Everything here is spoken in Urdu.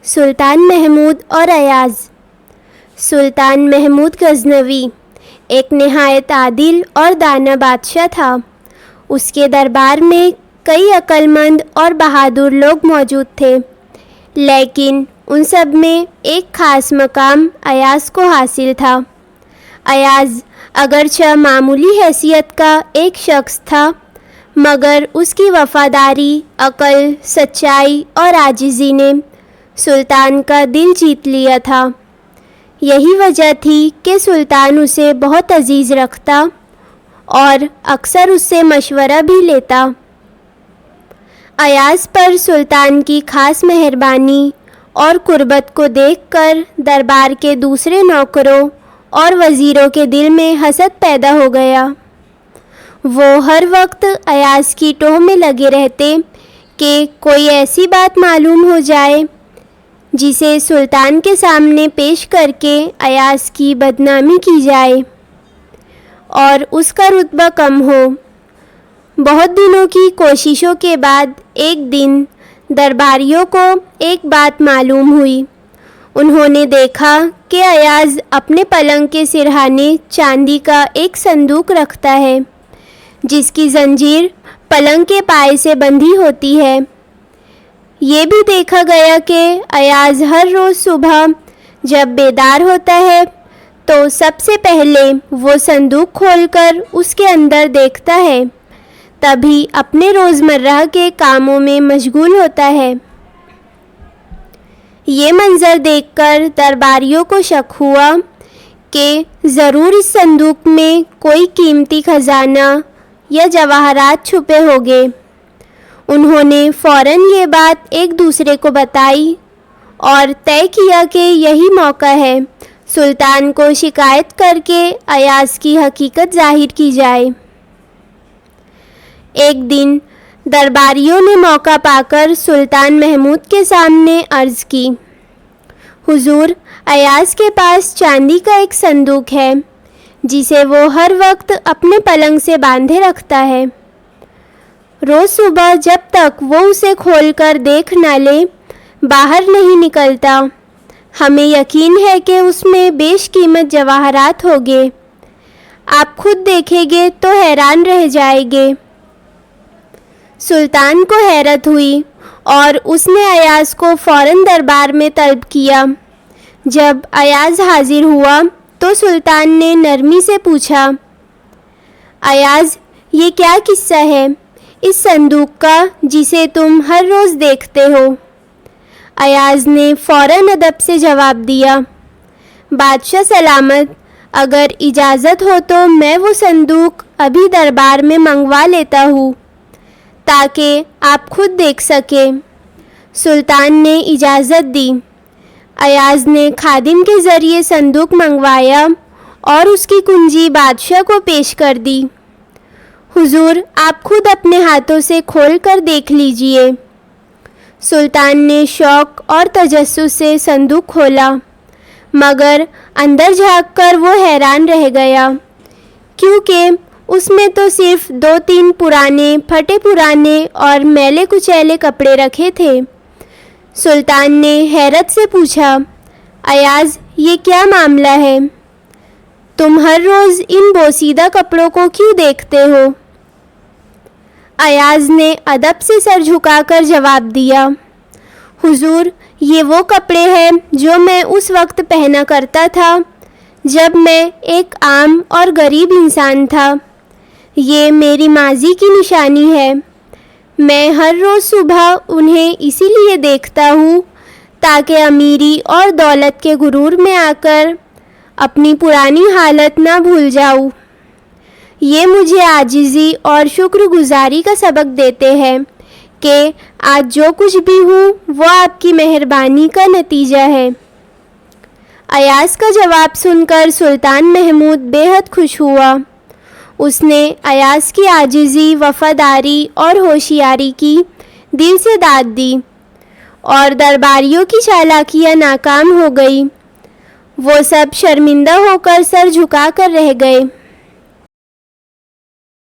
سلطان محمود اور ایاز۔ سلطان محمود غزنوی ایک نہایت عادل اور دانا بادشاہ تھا۔ اس کے دربار میں کئی عقل مند اور بہادر لوگ موجود تھے، لیکن ان سب میں ایک خاص مقام ایاز کو حاصل تھا۔ ایاز اگرچہ معمولی حیثیت کا ایک شخص تھا، مگر اس کی وفاداری، عقل، سچائی اور عاجزی نے سلطان کا دل جیت لیا تھا۔ یہی وجہ تھی کہ سلطان اسے بہت عزیز رکھتا اور اکثر اس سے مشورہ بھی لیتا۔ ایاز پر سلطان کی خاص مہربانی اور قربت کو دیکھ کر دربار کے دوسرے نوکروں اور وزیروں کے دل میں حسد پیدا ہو گیا۔ وہ ہر وقت ایاز کی ٹوہ میں لگے رہتے کہ کوئی ایسی بات معلوم ہو جائے جسے سلطان کے سامنے پیش کر کے ایاز کی بدنامی کی جائے اور اس کا رتبہ کم ہو۔ بہت دنوں کی کوششوں کے بعد ایک دن درباریوں کو ایک بات معلوم ہوئی۔ انہوں نے دیکھا کہ ایاز اپنے پلنگ کے سرہانے چاندی کا ایک صندوق رکھتا ہے، جس کی زنجیر پلنگ کے پائے سے بندھی ہوتی ہے۔ یہ بھی دیکھا گیا کہ ایاز ہر روز صبح جب بیدار ہوتا ہے تو سب سے پہلے وہ صندوق کھول کر اس کے اندر دیکھتا ہے، تبھی اپنے روزمرہ کے کاموں میں مشغول ہوتا ہے۔ یہ منظر دیکھ کر درباریوں کو شک ہوا کہ ضرور اس صندوق میں کوئی قیمتی خزانہ یا جواہرات چھپے ہوں گے۔ انہوں نے فوراً یہ بات ایک دوسرے کو بتائی اور طے کیا کہ یہی موقع ہے سلطان کو شکایت کر کے ایاز کی حقیقت ظاہر کی جائے۔ ایک دن درباریوں نے موقع پا کر سلطان محمود کے سامنے عرض کی، حضور، ایاز کے پاس چاندی کا ایک صندوق ہے جسے وہ ہر وقت اپنے پلنگ سے باندھے رکھتا ہے۔ روز صبح جب تک وہ اسے کھول کر دیکھ نہ لے باہر نہیں نکلتا۔ ہمیں یقین ہے کہ اس میں بیش قیمت جواہرات ہوں گے۔ آپ خود دیکھیں گے تو حیران رہ جائیں گے۔ سلطان کو حیرت ہوئی اور اس نے ایاز کو فوراً دربار میں طلب کیا۔ جب ایاز حاضر ہوا تو سلطان نے نرمی سے پوچھا، ایاز، یہ کیا قصہ ہے اس صندوق کا جسے تم ہر روز دیکھتے ہو؟ ایاز نے فوراً ادب سے جواب دیا، بادشاہ سلامت، اگر اجازت ہو تو میں وہ صندوق ابھی دربار میں منگوا لیتا ہوں تاکہ آپ خود دیکھ سکیں۔ سلطان نے اجازت دی۔ ایاز نے خادم کے ذریعے صندوق منگوایا اور اس کی کنجی بادشاہ کو پیش کر دی۔ حضور، آپ خود اپنے ہاتھوں سے کھول کر دیکھ لیجئے۔ سلطان نے شوق اور تجسس سے صندوق کھولا، مگر اندر جھانک کر وہ حیران رہ گیا، کیونکہ اس میں تو صرف 2-3 پرانے پھٹے پرانے اور میلے کچیلے کپڑے رکھے تھے۔ سلطان نے حیرت سے پوچھا، ایاز، یہ کیا معاملہ ہے؟ تم ہر روز ان بوسیدہ کپڑوں کو کیوں دیکھتے ہو؟ ایاز نے ادب سے سر جھکا کر جواب دیا، حضور، یہ وہ کپڑے ہیں جو میں اس وقت پہنا کرتا تھا جب میں ایک عام اور غریب انسان تھا۔ یہ میری ماضی کی نشانی ہے۔ میں ہر روز صبح انہیں اسی لیے دیکھتا ہوں تاکہ امیری اور دولت کے غرور میں آ کر اپنی پرانی حالت نہ بھول جاؤں۔ یہ مجھے عاجزی اور شکر گزاری کا سبق دیتے ہیں کہ آج جو کچھ بھی ہوں وہ آپ کی مہربانی کا نتیجہ ہے۔ ایاز کا جواب سن کر سلطان محمود بے حد خوش ہوا۔ اس نے ایاز کی عاجزی، وفاداری اور ہوشیاری کی دل سے داد دی اور درباریوں کی چالاکیاں ناکام ہو گئی۔ وہ سب شرمندہ ہو کر سر جھکا کر رہ گئے۔